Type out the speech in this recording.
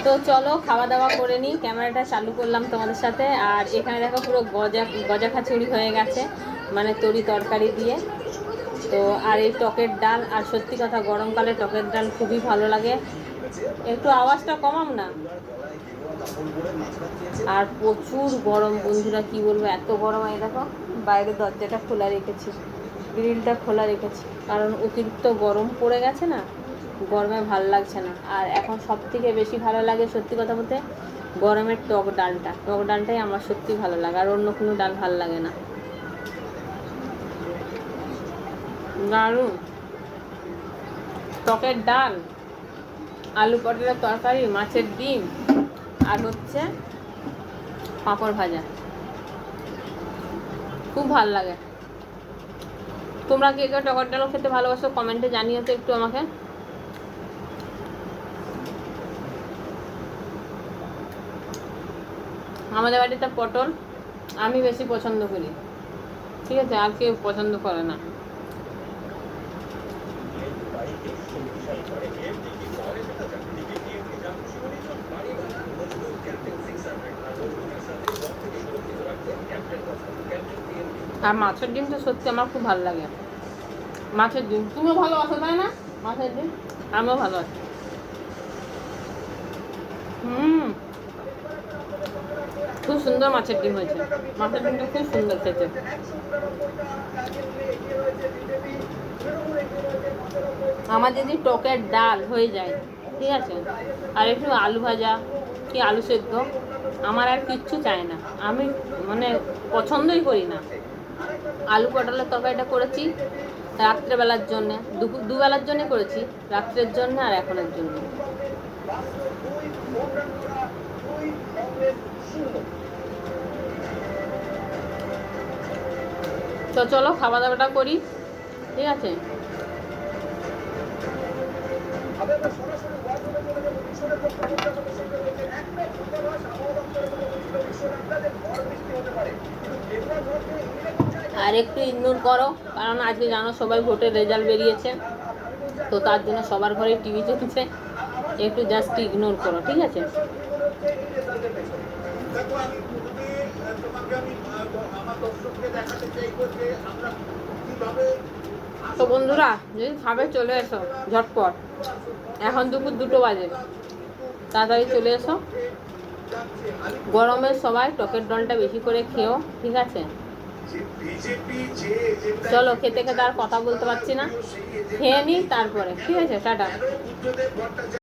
তো চলো খাওয়া দাওয়া করে নিই, ক্যামেরাটা চালু করলাম তোমাদের সাথে। আর এখানে দেখো পুরো গজা খিচুড়ি হয়ে গেছে, মানে তরি তরকারি দিয়ে। তো আর এই টকের ডাল, আর সত্যি কথা গরমকালে টকের ডাল খুবই ভালো লাগে। একটু আওয়াজটা কমাম না। আর প্রচুর গরম বন্ধুরা, কি বলবো, এত গরম। এই দেখো বাইরে দরজাটা খোলা রেখেছি, গ্রিলটা খোলা রেখেছি, কারণ অতিরিক্ত গরম পড়ে গেছে না, গরমে ভালো লাগছে না। আর এখন সব থেকে বেশি ভালো লাগে সত্যি কথা বলতে গরমের টক ডালটাই আমার সত্যি ভালো লাগে, আর অন্য কোনো ডাল ভালো লাগে না। দারুণ টকের ডাল, আলু পটলের তরকারি, মাছের ডিম, আর হচ্ছে পাঁপড় ভাজা, খুব ভালো লাগে। তোমরা কে কে টকের ডাল খেতে ভালোবাসো কমেন্টে জানিও তো একটু আমাকে। আমাদের বাড়িতে পটল আমি বেশি পছন্দ করি, ঠিক আছে, আর কেউ পছন্দ করে না। আর মাছের ডিম তো সত্যি আমার খুব ভালো লাগে। মাছের ডিম তুমিও ভালোবাসো তাই না? মাছের ডিম আমিও ভালোবাসি। খুব সুন্দর মাছের ডিম হয়েছে, মাছের ডিমটা খুব সুন্দর খেতে। আমার যদি টকের ডাল হয়ে যায়, ঠিক আছে, আর একটু আলু ভাজা কি আলু সেদ্ধ, আমার আর কিচ্ছু চাই না। আমি মানে পছন্দই করি না। আলু পটলের তরকারিটা করেছি রাত্রেবেলার জন্যে, দুবেলার জন্যে করেছি, রাত্রের জন্য আর এখনের জন্য। তো চলো খাওয়া দাওয়াটা করি, ঠিক আছে। আর একটু ইগনোর করো, কারণ আজকে জানো সবাই ভোটের রেজাল্ট বেরিয়েছে, তো তার জন্য সবার ঘরে টিভি চলছে, একটু জাস্ট ইগনোর করো, ঠিক আছে। তো বন্ধুরা যদি খাবে চলে এসো ঝটপট, এখন দুপুর 2টো বাজে, তাড়াতাড়ি চলে এসো। গরমে সবাই টকের ডালটা বেশি করে খেও, ঠিক আছে। চলো খেতে খেতে আর কথা বলতে পারছি না, খেয়ে নিই তারপরে, ঠিক আছে, টাটা।